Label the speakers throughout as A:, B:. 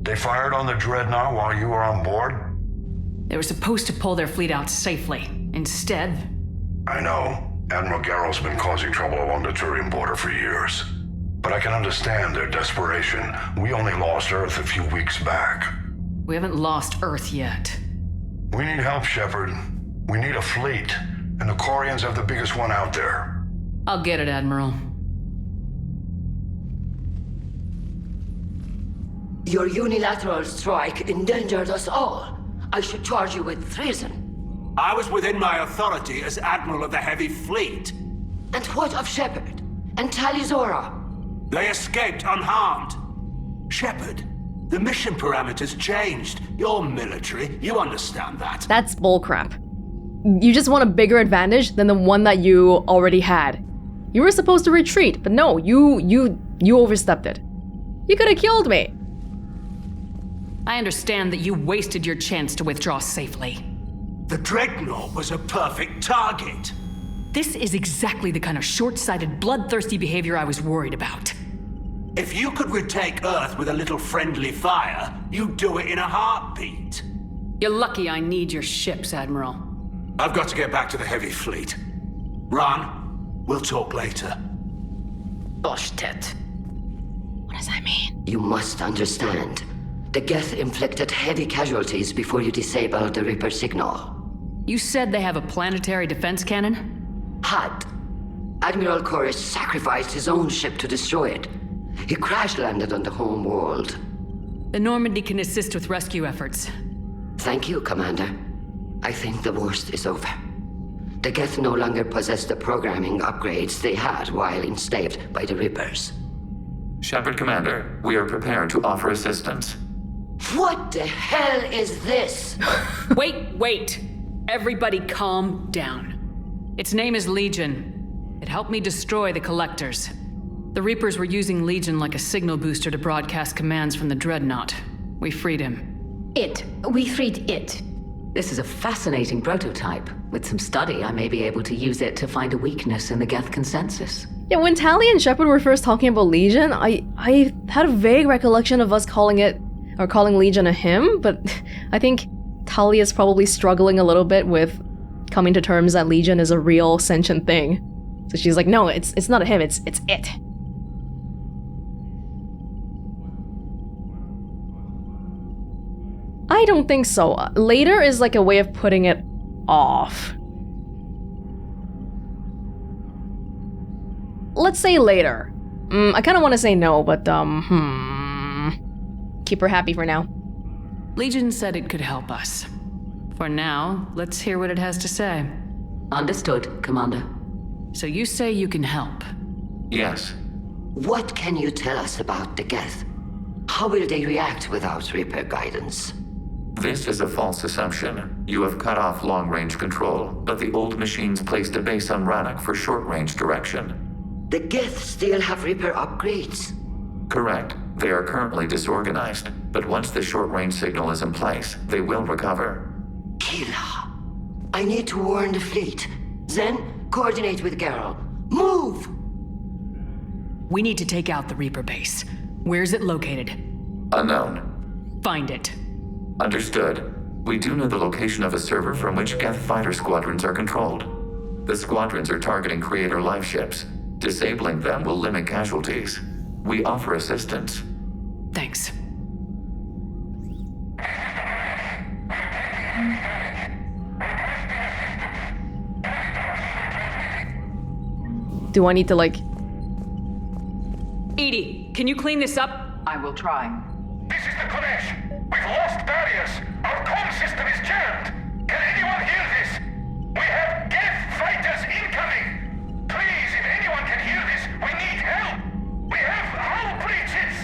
A: They fired on the Dreadnought while you were on board?
B: They were supposed to pull their fleet out safely. Instead...
A: I know. Admiral Garrus been causing trouble along the Turian border for years. But I can understand their desperation. We only lost Earth a few weeks back.
B: We haven't lost Earth yet.
A: We need help, Shepard. We need a fleet. And the Quarians have the biggest one out there.
B: I'll get it, Admiral.
C: Your unilateral strike endangered us all. I should charge you with treason.
D: I was within my authority as Admiral of the Heavy Fleet.
C: And what of Shepard? And Tali?
D: They escaped unharmed. Shepard, the mission parameters changed. You're military, you understand that.
E: That's bullcrap. You just want a bigger advantage than the one that you already had. You were supposed to retreat, but no, you overstepped it. You could have killed me.
B: I understand that you wasted your chance to withdraw safely.
D: The Dreadnought was a perfect target.
B: This is exactly the kind of short-sighted, bloodthirsty behavior I was worried about.
D: If you could retake Earth with a little friendly fire, you'd do it in a heartbeat.
B: You're lucky I need your ships, Admiral.
D: I've got to get back to the Heavy Fleet. Raan, we'll talk later.
C: Boshtet.
E: What does that mean?
C: You must understand. The Geth inflicted heavy casualties before you disabled the Reaper signal.
B: You said they have a planetary defense cannon?
C: Had. Admiral Cortez sacrificed his own ship to destroy it. He crash-landed on the home world.
B: The Normandy can assist with rescue efforts.
C: Thank you, Commander. I think the worst is over. The Geth no longer possess the programming upgrades they had while enslaved by the Reapers.
F: Shepard, Commander, we are prepared to offer assistance.
C: What the hell is this?
B: Wait! Everybody calm down. Its name is Legion. It helped me destroy the Collectors. The Reapers were using Legion like a signal booster to broadcast commands from the Dreadnought. We freed him.
G: We freed it. This is a fascinating prototype. With some study, I may be able to use it to find a weakness in the Geth consensus.
E: Yeah, when Tali and Shepard were first talking about Legion, I had a vague recollection of us calling Legion a him, but I think Tali is probably struggling a little bit with coming to terms that Legion is a real sentient thing. So she's like, no, it's not a him, it's it. I don't think so. Later is like a way of putting it off. Let's say later. I kind of want to say no, but keep her happy for now.
B: Legion said it could help us. For now, let's hear what it has to say.
G: Understood, Commander.
B: So you say you can help?
F: Yes.
C: What can you tell us about the Geth? How will they react without Reaper guidance?
F: This is a false assumption. You have cut off long-range control, but the old machines placed a base on Rannoch for short-range direction.
C: The Geth still have Reaper upgrades?
F: Correct. They are currently disorganized, but once the short-range signal is in place, they will recover.
C: Killa. I need to warn the fleet. Then, coordinate with Garrus. Move!
B: We need to take out the Reaper base. Where's it located?
F: Unknown.
B: Find it.
F: Understood. We do know the location of a server from which Geth fighter squadrons are controlled. The squadrons are targeting Creator life ships. Disabling them will limit casualties. We offer assistance.
B: Thanks.
E: Do I need to
B: Edie, can you clean this up?
H: I will try.
I: This is the Kodesh. We've lost barriers. Our comm system is jammed. Can anyone hear this? We have Geth fighters incoming. Please, if anyone can hear this, we need help. We have hull breaches.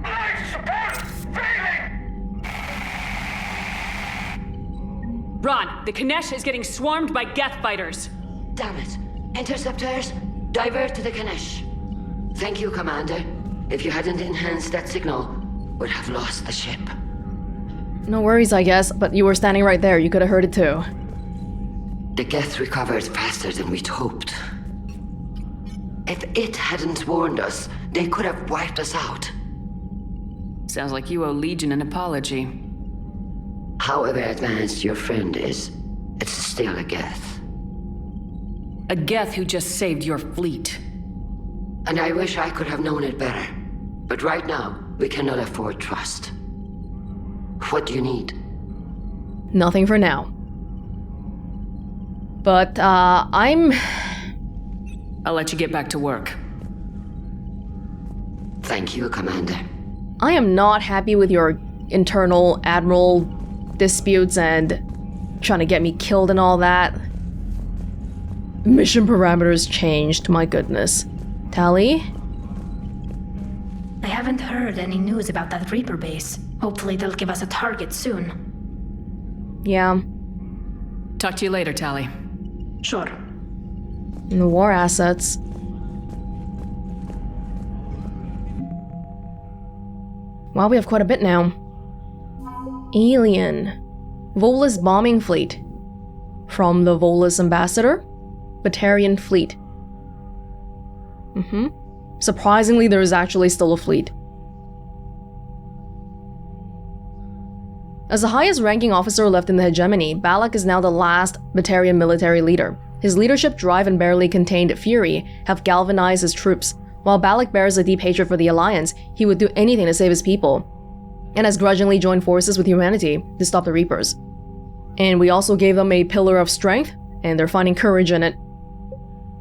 I: Life support failing.
B: Raan, the Kanesh is getting swarmed by Geth fighters.
C: Damn it. Interceptors, divert to the Kanesh. Thank you, Commander. If you hadn't enhanced that signal, would have lost the ship.
E: No worries, I guess, but you were standing right there. You could have heard it too.
C: The Geth recovered faster than we'd hoped. If it hadn't warned us, they could have wiped us out.
B: Sounds like you owe Legion an apology.
C: However advanced your friend is, it's still a Geth.
B: A Geth who just saved your fleet.
C: And I wish I could have known it better. But right now, we cannot afford trust. What do you need?
E: Nothing for now. But, I'll
B: let you get back to work.
C: Thank you, Commander.
E: I am not happy with your internal admiral disputes and trying to get me killed and all that. Mission parameters changed, my goodness. Tali?
H: I haven't heard any news about that Reaper base. Hopefully they'll give us a target soon.
E: Yeah.
B: Talk to you later, Tali.
H: Sure.
E: And the war assets. Wow, we have quite a bit now. Alien. Volus bombing fleet. From the Volus ambassador. Batarian fleet. Surprisingly, there is actually still a fleet. As the highest ranking officer left in the hegemony, Balak is now the last Batarian military leader. His leadership drive and barely contained fury have galvanized his troops. While Balak bears a deep hatred for the Alliance, he would do anything to save his people, and has grudgingly joined forces with humanity to stop the Reapers. And we also gave them a pillar of strength, and they're finding courage in it.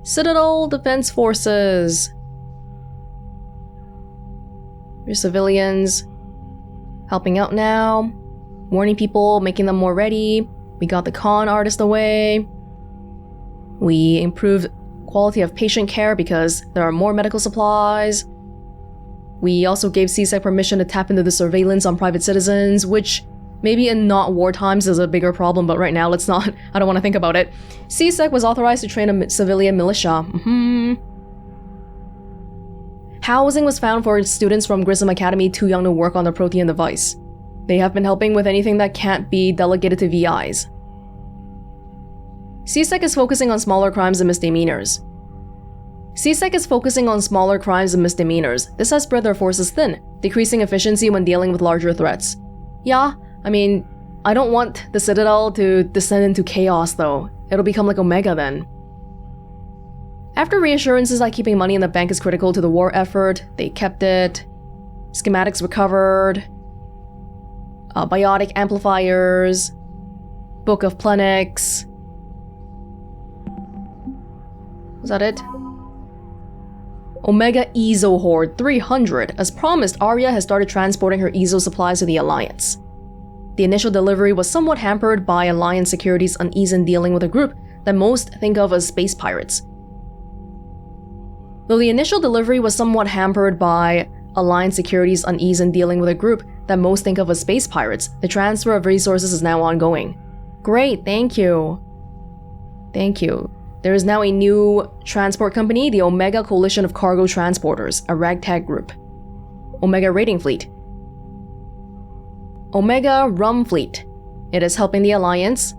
E: Citadel Defense Forces. Your civilians helping out now, warning people, making them more ready. We got the con artist away. We improved quality of patient care because there are more medical supplies. We also gave CSEC permission to tap into the surveillance on private citizens, which maybe in not war times is a bigger problem, but right now let's not. I don't want to think about it. CSEC was authorized to train a civilian militia. Housing was found for students from Grissom Academy too young to work on the Protean device. They have been helping with anything that can't be delegated to VIs. CSEC is focusing on smaller crimes and misdemeanors. This has spread their forces thin, decreasing efficiency when dealing with larger threats. Yeah, I mean, I don't want the Citadel to descend into chaos though. It'll become like Omega then. After reassurances that keeping money in the bank is critical to the war effort, they kept it. Schematics recovered. Biotic amplifiers. Book of Plenix. Was that it? Omega Ezo Horde 300. As promised, Arya has started transporting her Ezo supplies to the Alliance. The initial delivery was somewhat hampered by Alliance security's unease in dealing with a group that most think of as space pirates. The transfer of resources is now ongoing. Great, thank you. Thank you. There is now a new transport company, the Omega Coalition of Cargo Transporters, a ragtag group. Omega Raiding Fleet. Omega Rum Fleet. It is helping the Alliance.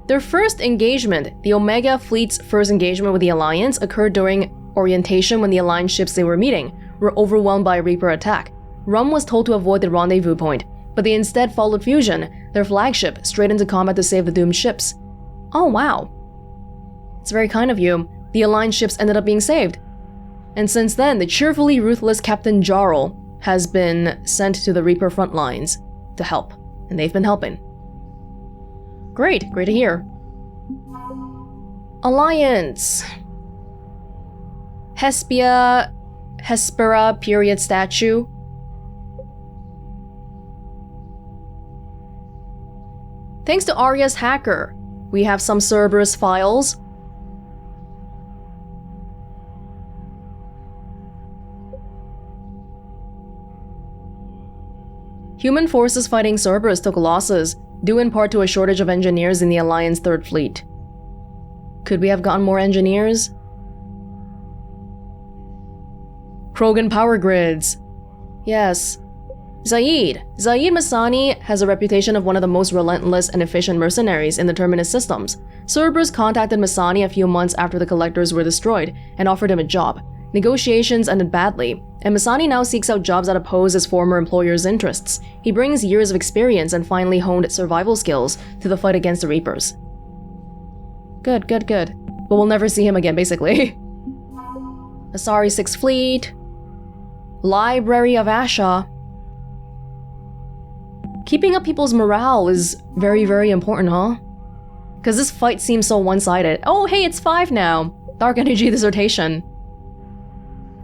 E: Their first engagement, the Omega Fleet's first engagement with the Alliance, occurred during orientation when the Alliance ships they were meeting were overwhelmed by a Reaper attack. Rum was told to avoid the rendezvous point, but they instead followed Fusion, their flagship, straight into combat to save the doomed ships. Oh wow. It's very kind of you. The Alliance ships ended up being saved. And since then, the cheerfully ruthless Captain Jarl has been sent to the Reaper front lines to help, and they've been helping. Great to hear. Alliance. Hespera period statue. Thanks to Arya's hacker, we have some Cerberus files. Human forces fighting Cerberus took losses, due in part to a shortage of engineers in the Alliance Third Fleet. Could we have gotten more engineers? Krogan power grids. Yes. Zaid Masani has a reputation of one of the most relentless and efficient mercenaries in the Terminus systems. Cerberus contacted Masani a few months after the Collectors were destroyed and offered him a job. Negotiations ended badly, and Masani now seeks out jobs that oppose his former employer's interests. He brings years of experience and finely honed survival skills to the fight against the Reapers. Good. But we'll never see him again, basically. Asari 6th Fleet. Library of Asha. Keeping up people's morale is very, very important, huh? Because this fight seems so one-sided. Oh, hey, it's 5 now. Dark Energy Dissertation.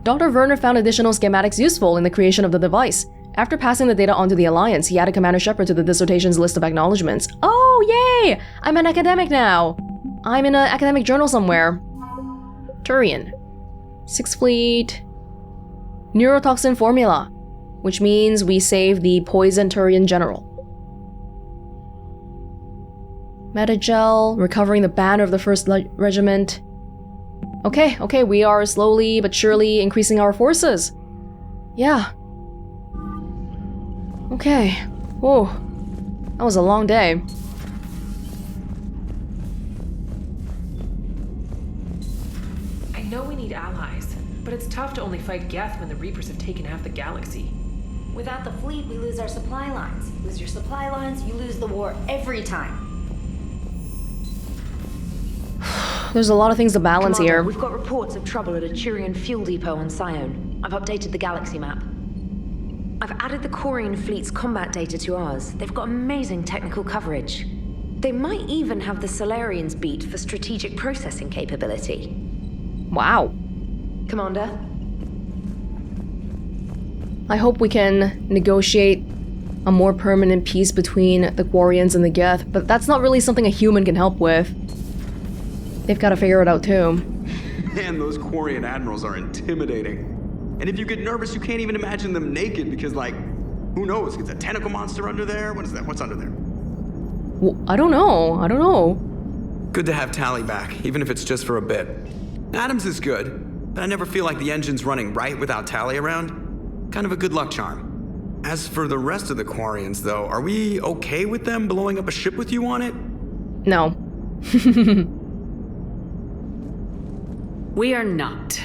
E: Dr. Werner found additional schematics useful in the creation of the device. After passing the data on to the Alliance, he added Commander Shepard to the dissertation's list of acknowledgements. Oh, yay! I'm an academic now! I'm in an academic journal somewhere. Turian. 6th Fleet. Neurotoxin formula, which means we save the poison Turian general. Metagel, recovering the banner of the 1st Regiment. Okay, we are slowly but surely increasing our forces. Yeah. Okay. Whoa. That was a long day.
J: I know we need allies, but it's tough to only fight Geth when the Reapers have taken half the galaxy.
K: Without the fleet, we lose our supply lines. Lose your supply lines, you lose the war every time.
E: There's a lot of things to balance
K: Commander,
E: here.
K: We've got reports of trouble at a Turian fuel depot on Sion. I've updated the galaxy map. I've added the Quarian fleet's combat data to ours. They've got amazing technical coverage. They might even have the Solarians beat for strategic processing capability.
E: Wow.
K: Commander?
E: I hope we can negotiate a more permanent peace between the Quarians and the Geth, but that's not really something a human can help with. They've got to figure it out too.
L: Man, those Quarian admirals are intimidating. And if you get nervous, you can't even imagine them naked because, like, who knows? It's a tentacle monster under there? What is that? What's under there?
E: Well, I don't know.
L: Good to have Tali back, even if it's just for a bit. Adams is good, but I never feel like the engine's running right without Tali around. Kind of a good luck charm. As for the rest of the Quarians, though, are we okay with them blowing up a ship with you on it?
E: No.
B: We are not.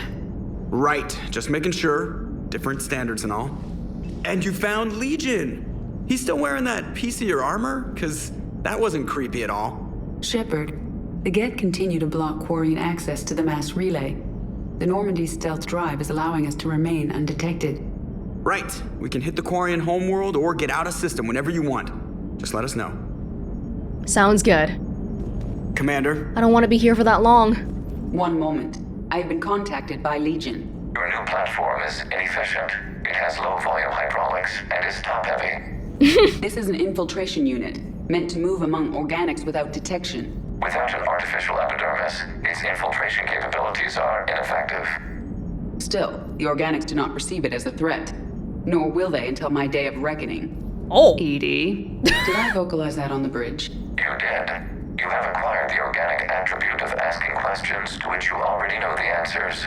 L: Right, just making sure. Different standards and all. And you found Legion! He's still wearing that piece of your armor? 'Cause that wasn't creepy at all.
M: Shepard, the Geth continue to block Quarian access to the mass relay. The Normandy stealth drive is allowing us to remain undetected.
L: Right, we can hit the Quarian homeworld or get out of system whenever you want. Just let us know.
E: Sounds good.
L: Commander?
E: I don't want to be here for that long.
M: One moment. I have been contacted by Legion.
F: Your new platform is inefficient. It has low-volume hydraulics and is top-heavy.
M: This is an infiltration unit, meant to move among organics without detection.
F: Without an artificial epidermis, its infiltration capabilities are ineffective.
M: Still, the organics do not perceive it as a threat. Nor will they until my day of reckoning.
E: Oh.
B: Edie.
M: Did I vocalize that on the bridge?
F: You did. You have acquired the organic attribute of asking questions to which you already know the answers.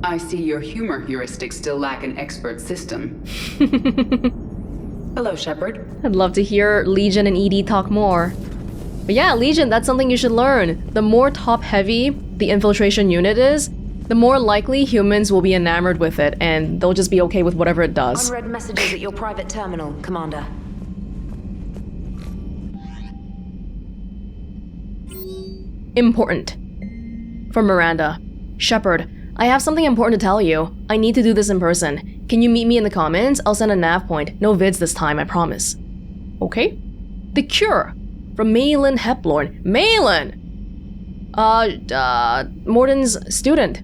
M: I see your humor heuristics still lack an expert system. Hello, Shepard.
E: I'd love to hear Legion and Edie talk more. But yeah, Legion, that's something you should learn. The more top-heavy the infiltration unit is, the more likely humans will be enamored with it, and they'll just be okay with whatever it does.
K: Unread messages at your private terminal, Commander.
E: Important. From Miranda. Shepard, I have something important to tell you. I need to do this in person. Can you meet me in the comments? I'll send a nav point. No vids this time, I promise. Okay. The Cure. From Malin Heplorn. Malin! Morden's student.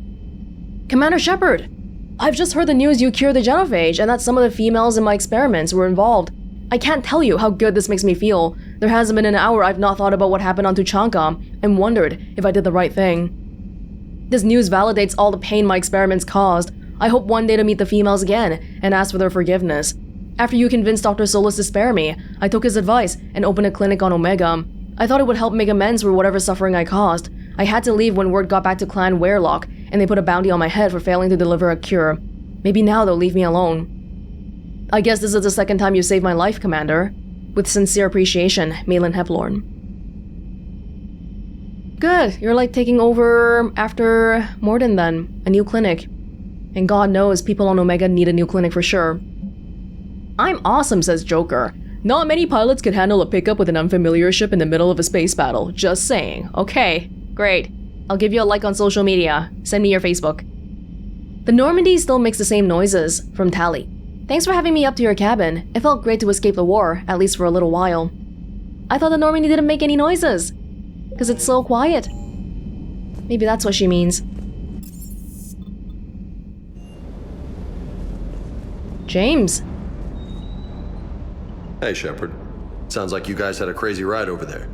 E: Commander Shepard! I've just heard the news you cured the genophage and that some of the females in my experiments were involved. I can't tell you how good this makes me feel. There hasn't been an hour I've not thought about what happened on Tuchanka and wondered if I did the right thing. This news validates all the pain my experiments caused. I hope one day to meet the females again and ask for their forgiveness. After you convinced Dr. Solus to spare me, I took his advice and opened a clinic on Omega. I thought it would help make amends for whatever suffering I caused. I had to leave when word got back to Clan Werelock, and they put a bounty on my head for failing to deliver a cure. Maybe now they'll leave me alone. I guess this is the second time you saved my life, Commander. With sincere appreciation, Malin Heplorn. Good, you're like taking over after Morden then. A new clinic. And God knows people on Omega need a new clinic for sure. I'm awesome, says Joker. Not many pilots could handle a pickup with an unfamiliar ship in the middle of a space battle. Just saying. Okay, great. I'll give you a like on social media. Send me your Facebook. The Normandy still makes the same noises, from Tali. Thanks for having me up to your cabin. It felt great to escape the war, at least for a little while. I thought the Normandy didn't make any noises, because it's so quiet. Maybe that's what she means. James.
N: Hey, Shepard. Sounds like you guys had a crazy ride over there.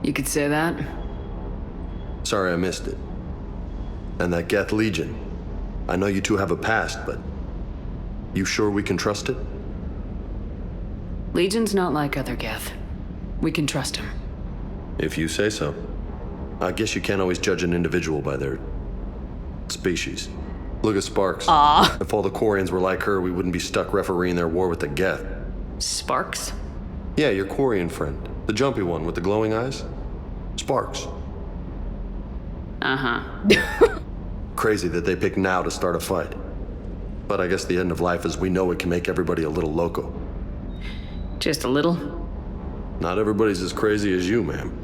B: You could say that.
N: Sorry I missed it. And that Geth Legion. I know you two have a past, but you sure we can trust it?
B: Legion's not like other Geth. We can trust him.
N: If you say so. I guess you can't always judge an individual by their species. Look at Sparks. If all the Quarians were like her, we wouldn't be stuck refereeing their war with the Geth.
B: Sparks?
N: Yeah, your Quarian friend. The jumpy one with the glowing eyes. Sparks.
B: Uh-huh.
N: Crazy that they pick now to start a fight. But I guess the end of life as we know it can make everybody a little loco.
B: Just a little?
N: Not everybody's as crazy as you, ma'am.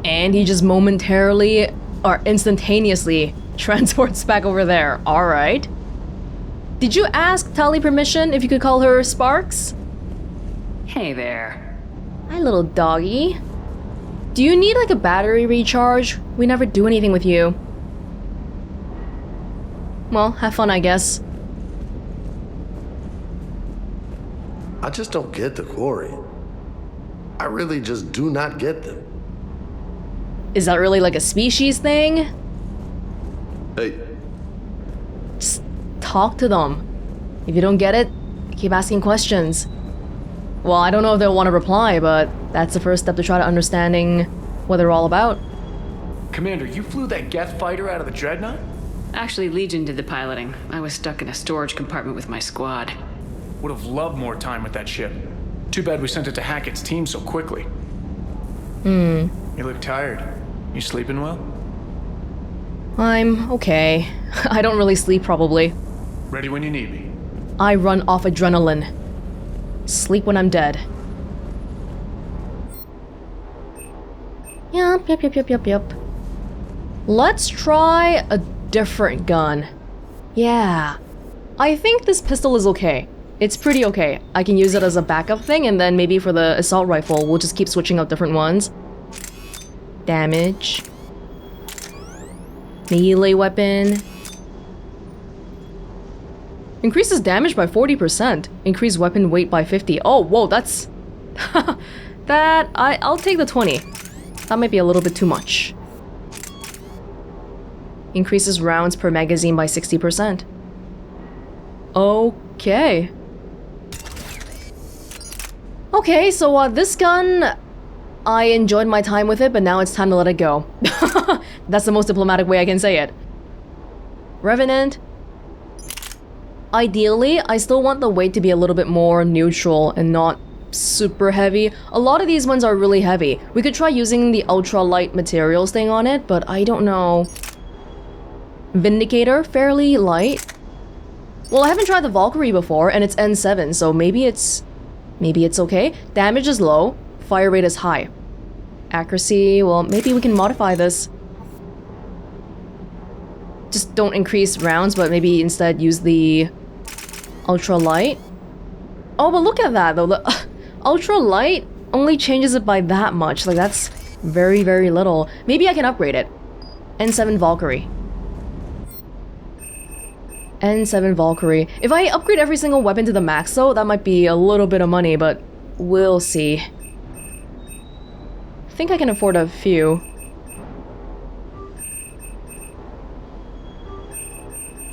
E: And he just momentarily, or instantaneously, transports back over there. Alright. Did you ask Tali permission if you could call her Sparks?
B: Hey there.
E: Hi, little doggy. Do you need like a battery recharge? We never do anything with you. Well, have fun, I guess.
N: I just don't get the Quarian. I really just do not get them.
E: Is that really like a species thing?
N: Hey.
E: Just talk to them. If you don't get it, keep asking questions. Well, I don't know if they'll want to reply, but that's the first step to try to understanding what they're all about.
O: Commander, you flew that Geth fighter out of the Dreadnought?
B: Actually, Legion did the piloting. I was stuck in a storage compartment with my squad.
O: Would have loved more time with that ship. Too bad we sent it to Hackett's team so quickly. You look tired. You sleeping well?
E: I'm okay. I don't really sleep, probably.
O: Ready when you need me.
E: I run off adrenaline. Sleep when I'm dead. Yep. Let's try a different gun. Yeah. I think this pistol is okay. It's pretty okay. I can use it as a backup thing, and then maybe for the assault rifle, we'll just keep switching out different ones. Damage. Melee weapon. Increases damage by 40%. Increase weapon weight by 50. Oh, whoa, that's... I'll take the 20. That might be a little bit too much. Increases rounds per magazine by 60%. Okay. Okay, so this gun... I enjoyed my time with it, but now it's time to let it go. That's the most diplomatic way I can say it. Revenant. Ideally, I still want the weight to be a little bit more neutral and not super heavy. A lot of these ones are really heavy. We could try using the ultra-light materials thing on it, but I don't know. Vindicator, fairly light. Well, I haven't tried the Valkyrie before, and it's N7, so maybe it's okay. Damage is low, fire rate is high. Accuracy, well, maybe we can modify this. Just don't increase rounds, but maybe instead use the ultra light. Oh, but look at that though. The ultra light only changes it by that much. Like, that's very, very little. Maybe I can upgrade it. N7 Valkyrie. N7 Valkyrie. If I upgrade every single weapon to the max though, that might be a little bit of money, but we'll see. I think I can afford a few.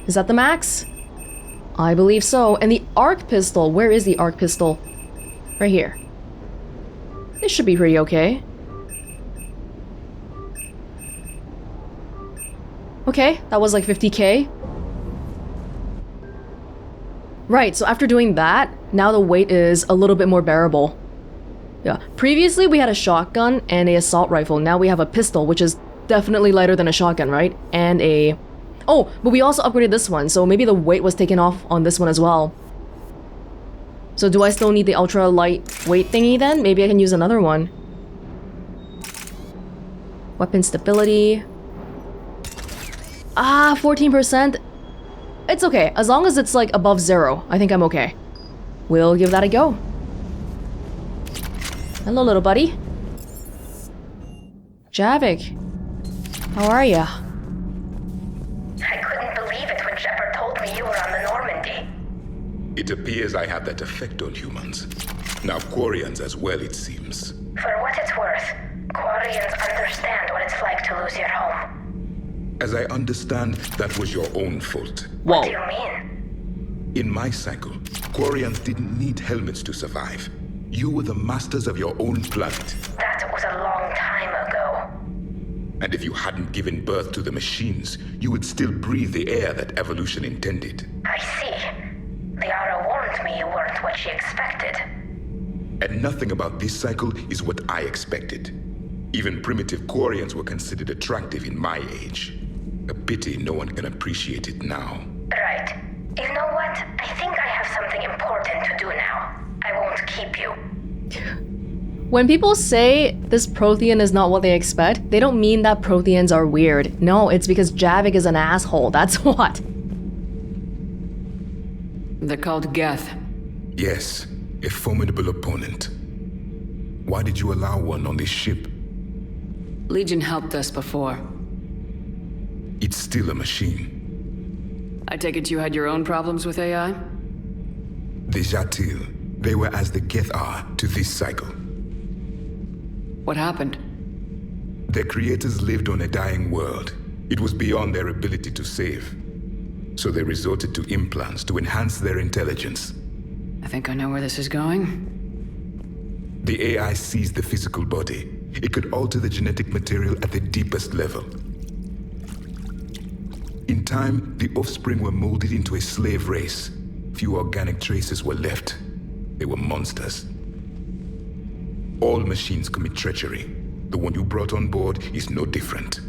E: Is that the max? I believe so. And the arc pistol, where is the arc pistol? Right here. This should be pretty okay. Okay, that was like 50k. Right, so after doing that, now the weight is a little bit more bearable. Yeah, previously we had a shotgun and an assault rifle. Now we have a pistol, which is definitely lighter than a shotgun, right? And a Oh, but we also upgraded this one, so maybe the weight was taken off on this one as well. So do I still need the ultra lightweight thingy then? Maybe I can use another one. Weapon stability. Ah, 14%. It's okay, as long as it's like above 0, I think I'm okay. We'll give that a go. Hello, little buddy. Javik. How are ya?
P: I couldn't believe it when Shepard told me you were on the Normandy.
Q: It appears I have that effect on humans. Now Quarians as well, it seems.
P: For what it's worth, Quarians understand what it's like to lose your home.
Q: As I understand, that was your own fault.
P: What do you mean?
Q: In my cycle, Quarians didn't need helmets to survive. You were the masters of your own planet.
P: That was a long time ago.
Q: And if you hadn't given birth to the machines, you would still breathe the air that evolution intended.
P: I see. Liara warned me you weren't what she expected.
Q: And nothing about this cycle is what I expected. Even primitive Quarians were considered attractive in my age. A pity no one can appreciate it now.
P: Right. You know what? I think I have something important to do now. I won't keep you.
E: When people say this Prothean is not what they expect, they don't mean that Protheans are weird. No, it's because Javik is an asshole, that's what.
B: They're called Geth.
Q: Yes, a formidable opponent. Why did you allow one on this ship?
B: Legion helped us before.
Q: It's still a machine.
B: I take it you had your own problems with AI?
Q: The Shuttle, they were as the Geth are to this cycle.
B: What happened?
Q: Their creators lived on a dying world. It was beyond their ability to save. So they resorted to implants to enhance their intelligence.
B: I think I know where this is going.
Q: The AI seized the physical body. It could alter the genetic material at the deepest level. In time, the offspring were molded into a slave race. Few organic traces were left. They were monsters. All machines commit treachery. The one you brought on board is no different.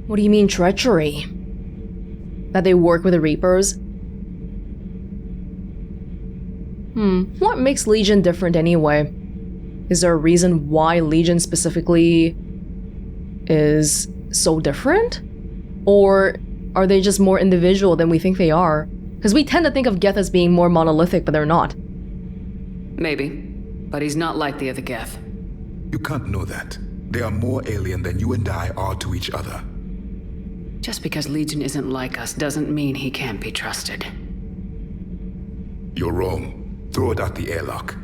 E: What do you mean treachery? That they work with the Reapers? What makes Legion different anyway? Is there a reason why Legion specifically is so different? Or are they just more individual than we think they are? Because we tend to think of Geth as being more monolithic, but they're not.
B: Maybe. But he's not like the other Geth.
Q: You can't know that. They are more alien than you and I are to each other.
B: Just because Legion isn't like us doesn't mean he can't be trusted.
Q: You're wrong. Throw it out the airlock.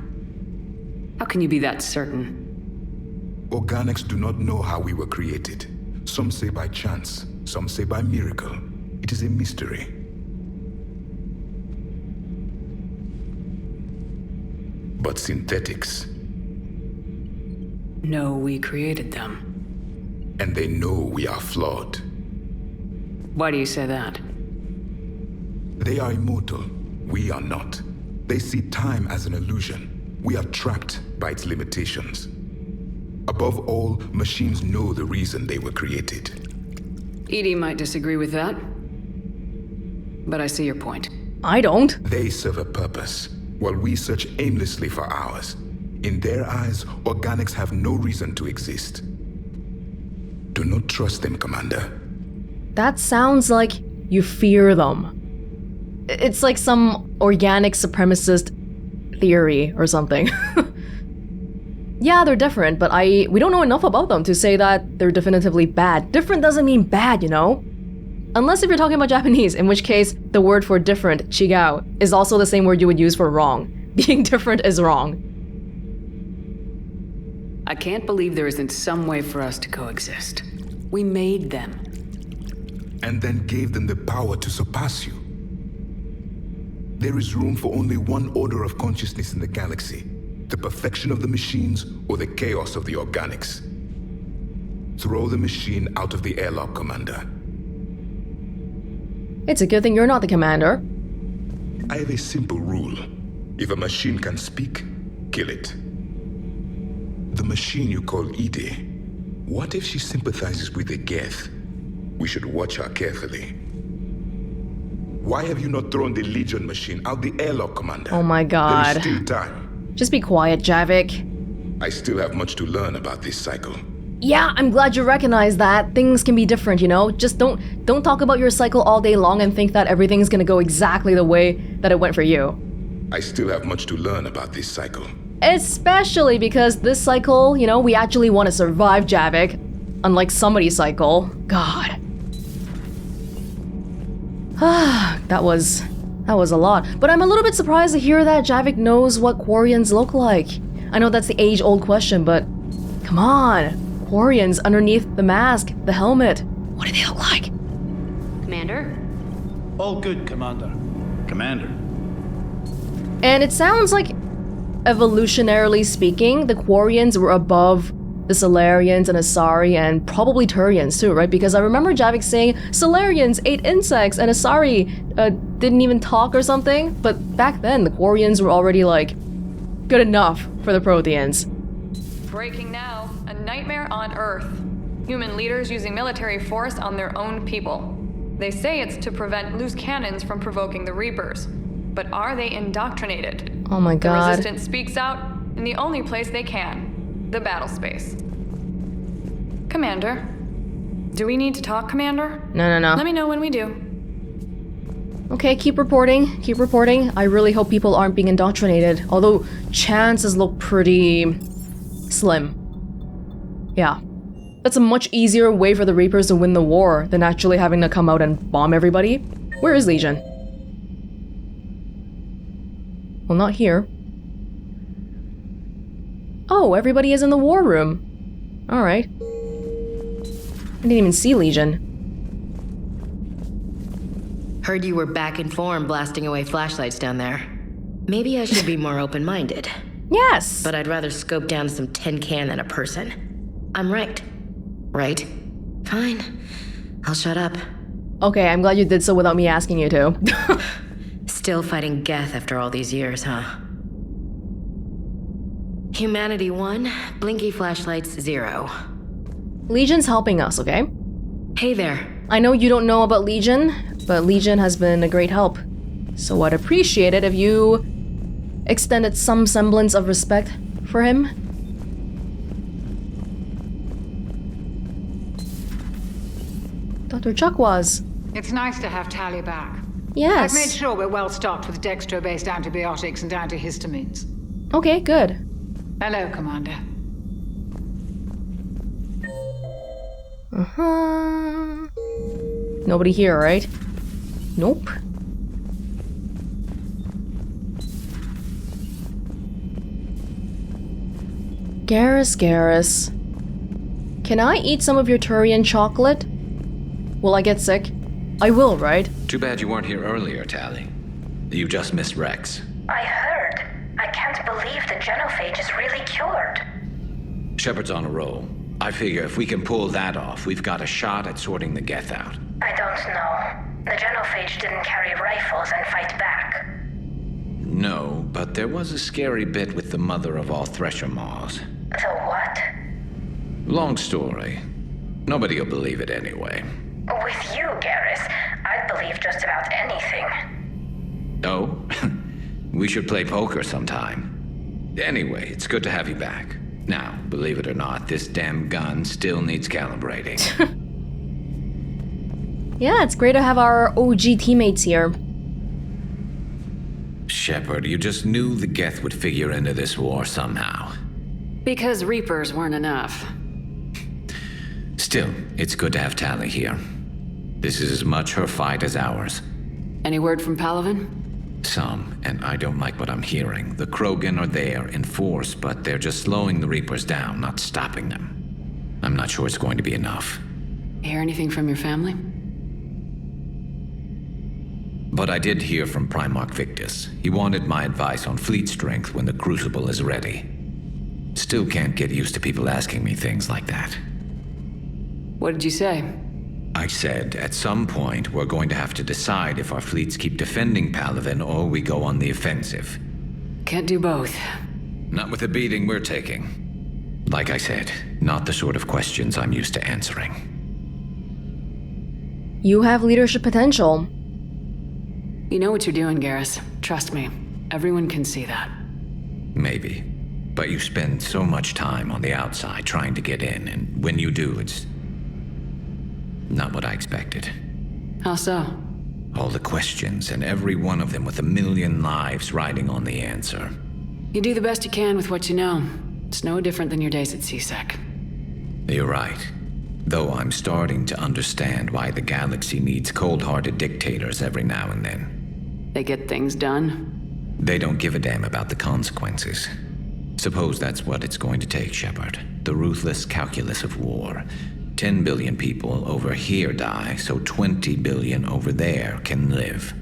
B: How can you be that certain?
Q: Organics do not know how we were created. Some say by chance, some say by miracle. It is a mystery. But synthetics.
B: No, we created them.
Q: And they know we are flawed.
B: Why do you say that?
Q: They are immortal. We are not. They see time as an illusion. We are trapped by its limitations. Above all, machines know the reason they were created.
B: Edie might disagree with that. But I see your point.
E: I don't.
Q: They serve a purpose, while we search aimlessly for ours. In their eyes, organics have no reason to exist. Do not trust them, Commander.
E: That sounds like you fear them. It's like some organic supremacist theory or something. Yeah, they're different, but we don't know enough about them to say that they're definitively bad. Different doesn't mean bad, you know? Unless if you're talking about Japanese, in which case the word for different, chigao, is also the same word you would use for wrong. Being different is wrong.
B: I can't believe there isn't some way for us to coexist. We made them.
Q: And then gave them the power to surpass you. There is room for only one order of consciousness in the galaxy. The perfection of the machines or the chaos of the organics. Throw the machine out of the airlock, Commander.
E: It's a good thing you're not the commander.
Q: I have a simple rule. If a machine can speak, kill it. The machine you call Edie, what if she sympathizes with the Geth? We should watch her carefully. Why have you not thrown the Legion machine out the airlock, Commander?
E: Oh my god.
Q: There is still time.
E: Just be quiet, Javik.
Q: I still have much to learn about this cycle.
E: Yeah, I'm glad you recognize that. Things can be different, you know? Just don't talk about your cycle all day long and think that everything's gonna go exactly the way that it went for you.
Q: I still have much to learn about this cycle.
E: Especially because this cycle, you know, we actually want to survive, Javik. Unlike somebody's cycle. God. That was a lot. But I'm a little bit surprised to hear that Javik knows what Quarians look like. I know that's the age-old question, but come on. Quarians underneath the mask, the helmet. What do they look like?
K: Commander?
R: All good, Commander. Commander.
E: And it sounds like, evolutionarily speaking, the Quarians were above the Salarians and Asari and probably Turians too, right? Because I remember Javik saying Salarians ate insects and Asari didn't even talk or something. But back then, the Quarians were already like good enough for the Protheans.
S: Breaking now, a nightmare on Earth. Human leaders using military force on their own people. They say it's to prevent loose cannons from provoking the Reapers. But are they indoctrinated?
E: Oh my god.
S: The Resistance speaks out in the only place they can. The battle space. Commander. Do we need to talk, Commander?
E: No.
S: Let me know when we do.
E: Okay, keep reporting. Keep reporting. I really hope people aren't being indoctrinated. Although, chances look pretty slim. Yeah. That's a much easier way for the Reapers to win the war than actually having to come out and bomb everybody. Where is Legion? Well, not here. Oh, everybody is in the war room. Alright. I didn't even see Legion.
T: Heard you were back in form blasting away flashlights down there. Maybe I should be more open-minded.
E: Yes!
T: But I'd rather scope down some tin can than a person. I'm right. Right? Fine. I'll shut up.
E: Okay, I'm glad you did so without me asking you to.
T: Still fighting Geth after all these years, huh? Humanity 1, blinky flashlights 0.
E: Legion's helping us, okay?
T: Hey there.
E: I know you don't know about Legion, but Legion has been a great help. So I'd appreciate it if you extended some semblance of respect for him. Dr. Chakwas.
U: It's nice to have Tali back.
E: Yes.
U: I've made sure we're well stocked with dextro-based antibiotics and antihistamines.
E: Okay, good.
U: Hello, Commander.
E: Uh-huh. Nobody here, right? Nope. Garrus. Can I eat some of your Turian chocolate? Will I get sick? I will, right?
V: Too bad you weren't here earlier, Tali. You just missed Rex.
P: I heard. I can't believe the genophage is really cured.
V: Shepard's on a roll. I figure if we can pull that off, we've got a shot at sorting the Geth out.
P: I don't know. The genophage didn't carry rifles and fight back.
V: No, but there was a scary bit with the mother of all Thresher Maws.
P: The what?
V: Long story. Nobody'll believe it anyway.
P: With you, Garrus, I'd believe just about anything.
V: Oh? We should play poker sometime. Anyway, it's good to have you back. Now, believe it or not, this damn gun still needs calibrating.
E: Yeah, it's great to have our OG teammates here.
V: Shepard, you just knew the Geth would figure into this war somehow.
B: Because Reapers weren't enough.
V: Still, it's good to have Tali here. This is as much her fight as ours.
B: Any word from Palaven?
V: Some, and I don't like what I'm hearing. The Krogan are there in force, but they're just slowing the Reapers down, not stopping them. I'm not sure it's going to be enough.
B: Hear anything from your family?
V: But I did hear from Primarch Victus. He wanted my advice on fleet strength when the Crucible is ready. Still can't get used to people asking me things like that.
B: What did you say?
V: I said, at some point, we're going to have to decide if our fleets keep defending Palaven or we go on the offensive.
B: Can't do both.
V: Not with the beating we're taking. Like I said, not the sort of questions I'm used to answering.
E: You have leadership potential.
B: You know what you're doing, Garrus. Trust me. Everyone can see that.
V: Maybe. But you spend so much time on the outside trying to get in, and when you do, it's not what I expected.
B: How so?
V: All the questions, and every one of them with a million lives riding on the answer.
B: You do the best you can with what you know. It's no different than your days at CSEC.
V: You're right. Though I'm starting to understand why the galaxy needs cold-hearted dictators every now and then.
B: They get things done.
V: They don't give a damn about the consequences. Suppose that's what it's going to take, Shepard. The ruthless calculus of war. 10 billion people over here die, so 20 billion over there can live.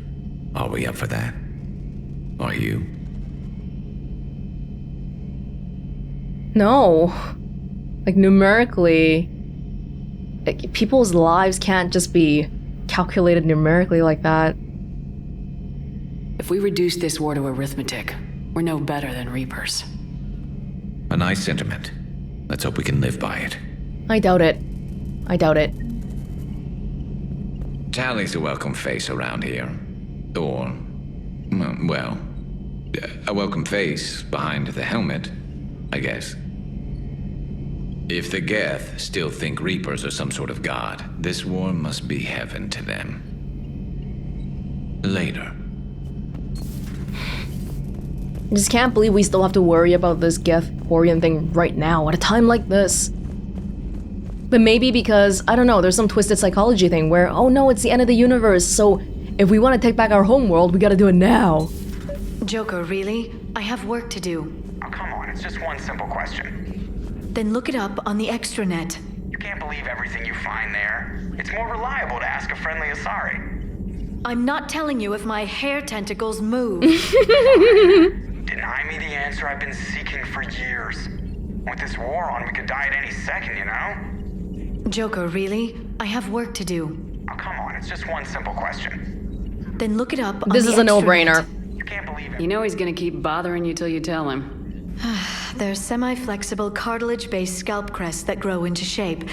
V: Are we up for that? Are you?
E: No. Like, numerically, people's lives can't just be calculated numerically like that.
B: If we reduce this war to arithmetic, we're no better than Reapers.
V: A nice sentiment. Let's hope we can live by it.
E: I doubt it. I doubt it.
V: Tali's a welcome face around here. Or, well, a welcome face behind the helmet, I guess. If the Geth still think Reapers are some sort of god, this war must be heaven to them. Later.
E: I just can't believe we still have to worry about this Geth Quarian thing right now, at a time like this. But maybe because, I don't know, there's some twisted psychology thing where, oh no, it's the end of the universe, so if we want to take back our homeworld, we gotta do it now.
A: Joker, really? I have work to do.
I: Oh, come on, it's just one simple question.
A: Then look it up on the extranet.
I: You can't believe everything you find there. It's more reliable to ask a friendly Asari.
A: I'm not telling you if my hair tentacles move.
I: Deny me the answer I've been seeking for years. With this war on, we could die at any second, you know?
A: Joker, really? I have work to do.
I: Oh, come on, it's just one simple question.
A: Then look it up on
E: This is a no-brainer.
I: You can't believe it.
B: You know he's gonna keep bothering you till you tell him.
A: They're semi-flexible cartilage-based scalp crests that grow into shape,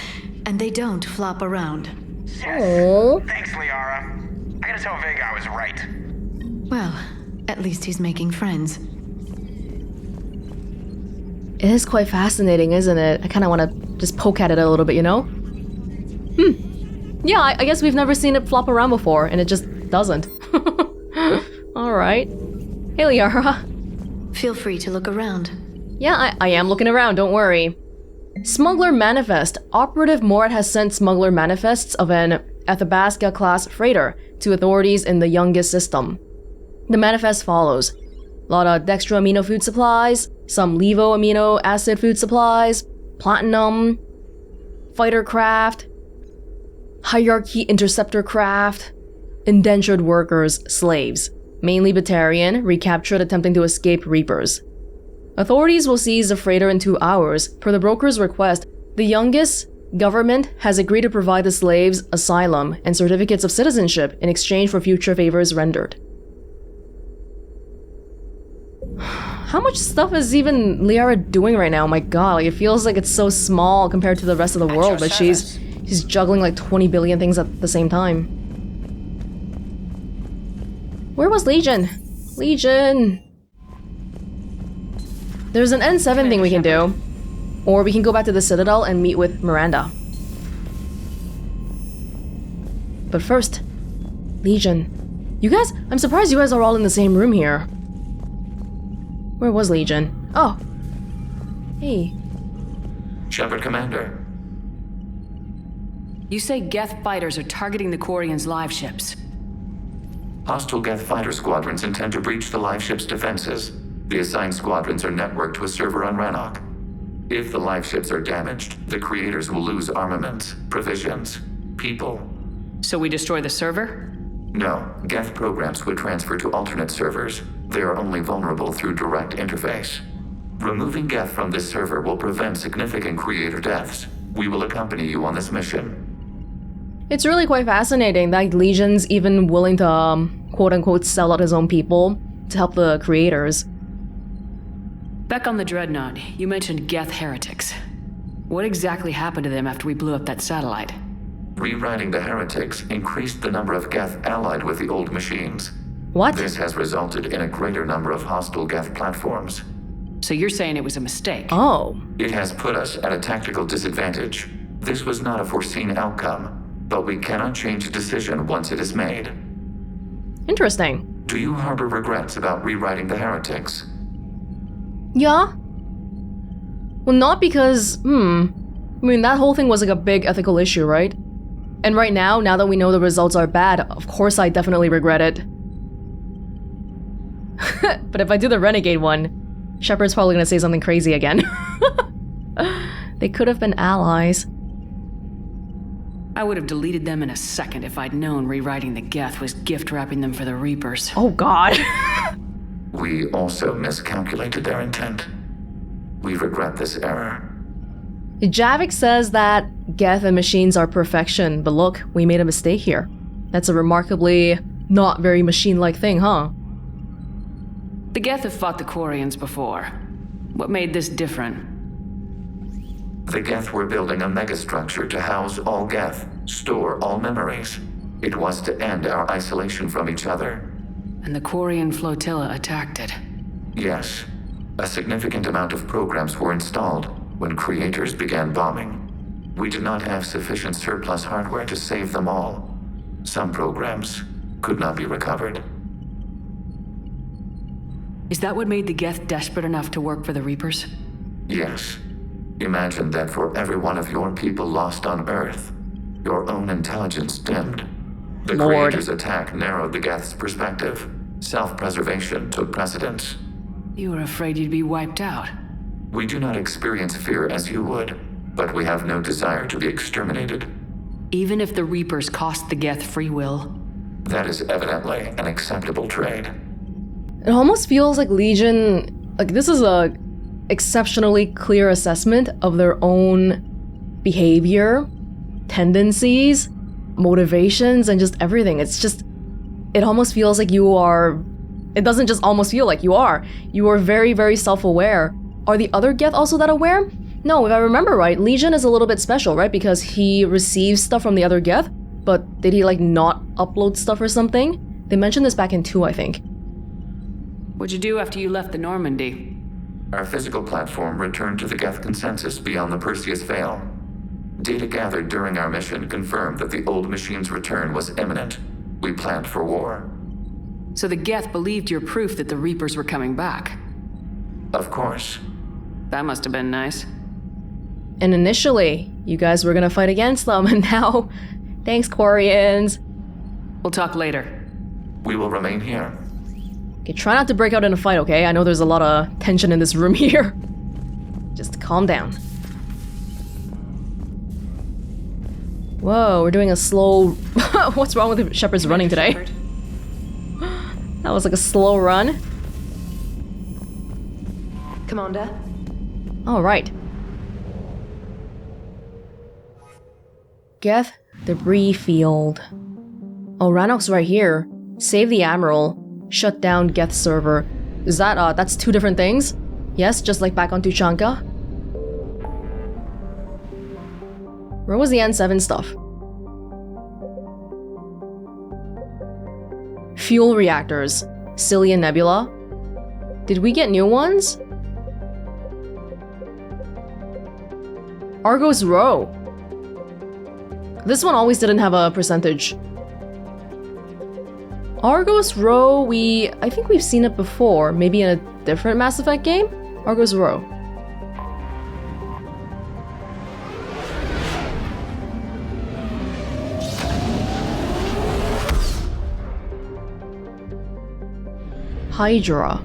A: and they don't flop around.
I: Yes. Thanks, Liara. I gotta tell Vega I was right.
A: Well, at least he's making friends.
E: It is quite fascinating, isn't it? I kind of want to just poke at it a little bit, you know? Yeah, I guess we've never seen it flop around before, and it just doesn't. Alright. Hey, Liara.
A: Feel free to look around.
E: Yeah, I am looking around, don't worry. Smuggler Manifest. Operative Mort has sent smuggler manifests of an Athabasca-class freighter to authorities in the youngest system. The manifest follows. A lot of dextro amino food supplies, some levo amino acid food supplies, platinum, fighter craft, hierarchy interceptor craft, indentured workers, slaves, mainly Batarian, recaptured attempting to escape Reapers. Authorities will seize the freighter in 2 hours. Per the broker's request, the youngest government has agreed to provide the slaves asylum and certificates of citizenship in exchange for future favors rendered. How much stuff is even Liara doing right now? My god, like, it feels like it's so small compared to the rest of the world, but she's juggling like 20 billion things at the same time. Where was Legion? Legion! There's an N7 thing we can do. Or we can go back to the Citadel and meet with Miranda. But first, Legion. You guys, I'm surprised you guys are all in the same room here. Where was Legion? Oh. Hey.
F: Shepard, Commander.
B: You say Geth fighters are targeting the Quarians' live ships.
F: Hostile Geth fighter squadrons intend to breach the live ship's defenses. The assigned squadrons are networked to a server on Rannoch. If the live ships are damaged, the creators will lose armaments, provisions, people.
B: So we destroy the server?
F: No, Geth programs would transfer to alternate servers. They are only vulnerable through direct interface. Removing Geth from this server will prevent significant creator deaths. We will accompany you on this mission.
E: It's really quite fascinating that Legion's even willing to, quote-unquote, sell out his own people to help the creators.
B: Back on the Dreadnought, you mentioned Geth heretics. What exactly happened to them after we blew up that satellite?
F: Rewriting the heretics increased the number of Geth allied with the old machines.
E: What?
F: This has resulted in a greater number of hostile Geth platforms.
B: So you're saying it was a mistake?
E: Oh.
F: It has put us at a tactical disadvantage. This was not a foreseen outcome, but we cannot change a decision once it is made.
E: Interesting.
F: Do you harbor regrets about rewriting the heretics?
E: Yeah. Well, not because, I mean, that whole thing was like a big ethical issue, right? And right now that we know the results are bad, of course I definitely regret it. But if I do the Renegade one, Shepard's probably gonna say something crazy again. They could have been allies.
B: I would have deleted them in a second if I'd known rewriting the Geth was gift wrapping them for the Reapers.
E: Oh god.
F: We also miscalculated their intent. We regret this error.
E: Javik says that Geth and machines are perfection, but look, we made a mistake here. That's a remarkably not very machine-like thing, huh?
B: The Geth have fought the Quarians before. What made this different?
F: The Geth were building a megastructure to house all Geth, store all memories. It was to end our isolation from each other.
B: And the Quarian flotilla attacked it.
F: Yes. A significant amount of programs were installed when creators began bombing. We did not have sufficient surplus hardware to save them all. Some programs could not be recovered.
B: Is that what made the Geth desperate enough to work for the Reapers?
F: Yes. Imagine that for every one of your people lost on Earth, your own intelligence dimmed. The Creator's attack narrowed the Geth's perspective. Self-preservation took precedence.
B: You were afraid you'd be wiped out.
F: We do not experience fear as you would, but we have no desire to be exterminated.
B: Even if the Reapers cost the Geth free will?
F: That is evidently an acceptable trade.
E: It almost feels like Legion, like this is a exceptionally clear assessment of their own behavior, tendencies, motivations, and just everything. It's just, it almost feels like you are, it doesn't just almost feel like you are very, very self-aware. Are the other Geth also that aware? No, if I remember right, Legion is a little bit special, right? Because he receives stuff from the other Geth, but did he like not upload stuff or something? They mentioned this back in 2, I think.
B: What'd you do after you left the Normandy?
F: Our physical platform returned to the Geth consensus beyond the Perseus Veil. Data gathered during our mission confirmed that the old machine's return was imminent. We planned for war.
B: So the Geth believed your proof that the Reapers were coming back?
F: Of course.
B: That must have been nice.
E: And initially, you guys were gonna fight against them, and now, thanks Quarians.
B: We'll talk later.
F: We will remain here.
E: Okay, try not to break out in a fight, okay? I know there's a lot of tension in this room here. Just calm down. Whoa, we're doing a slow... What's wrong with Shepard's running today? That was like a slow run.
K: Commander?
E: All right. Geth debris field. Oh, Rannoch's right here. Save the Admiral. Shut down Geth server. Is that, that's 2 different things? Yes, just like back on Tuchanka? Where was the N7 stuff? Fuel reactors. Cillian Nebula. Did we get new ones? Argos Row. This one always didn't have a percentage. Argos Row, I think we've seen it before, maybe in a different Mass Effect game? Argos Row. Hydra.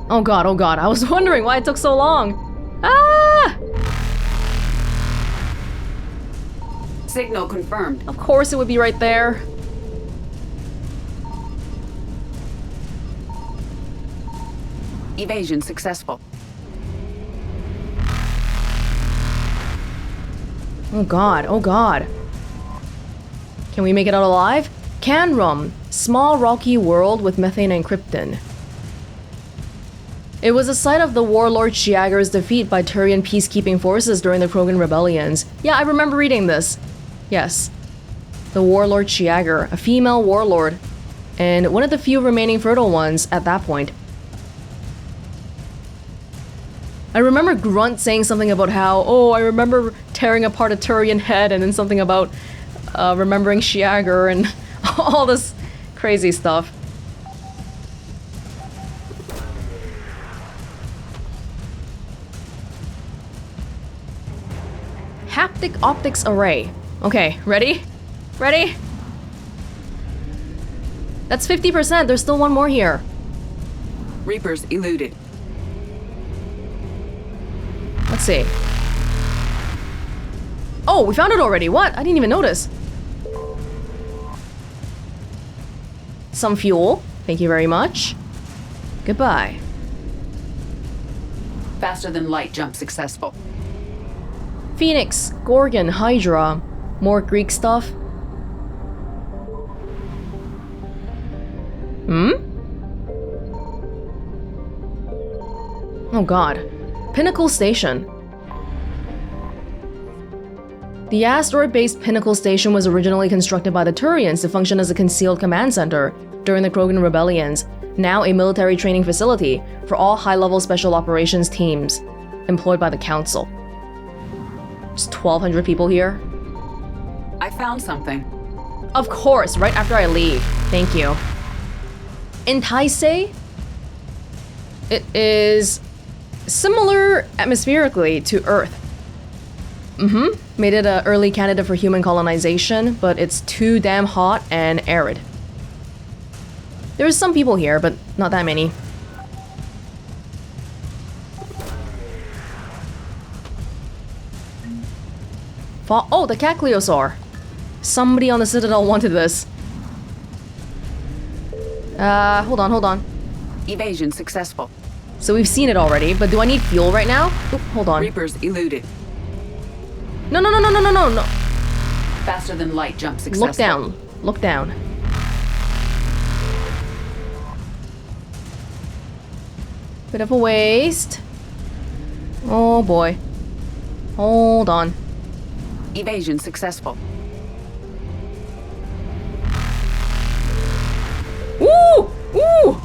E: Oh god, I was wondering why it took so long. Ah!
D: Signal confirmed.
E: Of course it would be right there.
D: Evasion successful.
E: Oh god. Can we make it out alive? Canrum. Small rocky world with methane and krypton. It was the site of the warlord Shiager's defeat by Turian peacekeeping forces during the Krogan rebellions. Yeah, I remember reading this. Yes. The warlord Shiager, a female warlord, and one of the few remaining fertile ones at that point. I remember Grunt saying something about how, oh, I remember tearing apart a Turian head, and then something about remembering Shiager and all this crazy stuff. Haptic optics array. Okay, ready? Ready? That's 50%. There's still one more here.
D: Reapers eluded.
E: Let's see. Oh, we found it already. What? I didn't even notice. Some fuel. Thank you very much. Goodbye.
D: Faster than light jump successful.
E: Phoenix, Gorgon, Hydra. More Greek stuff. Hmm? Oh god. Pinnacle Station. The asteroid-based Pinnacle Station was originally constructed by the Turians to function as a concealed command center during the Krogan rebellions, now a military training facility for all high-level special operations teams employed by the Council. There's 1,200 people here.
D: I found something.
E: Of course, right after I leave. Thank you. Entice? It is similar atmospherically to Earth. Made it an early candidate for human colonization, but it's too damn hot and arid. There's some people here, but not that many. Oh, the Caccliosaur. Somebody on the Citadel wanted this. Hold on.
D: Evasion successful.
E: So we've seen it already, but do I need fuel right now? Oop, hold on.
D: Reapers eluded.
E: No.
D: Faster than light jump successful.
E: Look down. Bit of a waste. Oh boy. Hold on.
D: Evasion successful.
E: Ooh,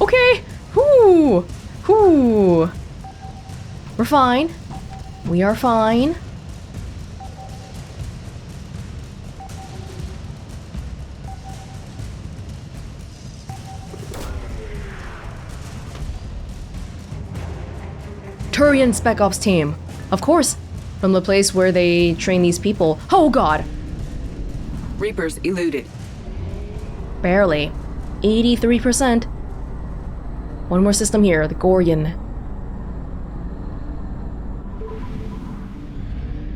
E: okay. Ooh. We're fine. We are fine. Turian Spec Ops team. Of course, from the place where they train these people. Oh god!
D: Reapers eluded.
E: Barely. 83%. One more system here, the Gorgon.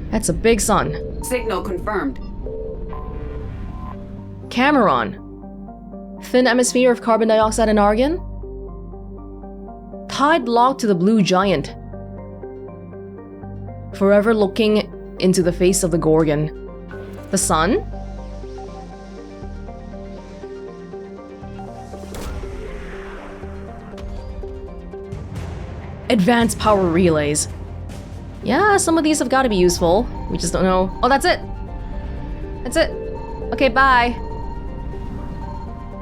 E: That's a big sun.
D: Signal confirmed.
E: Cameron. Thin atmosphere of carbon dioxide and argon. Tide locked to the blue giant. Forever looking into the face of the Gorgon. The sun? Advanced power relays. Yeah, some of these have got to be useful. We just don't know. Oh, that's it. That's it. Okay, bye.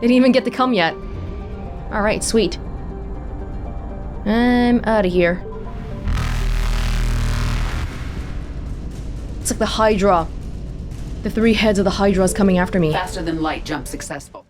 E: Didn't even get to come yet. Alright, sweet. I'm out of here. It's like the Hydra. The 3 heads of the Hydra is coming after me.
D: Faster than light jump successful.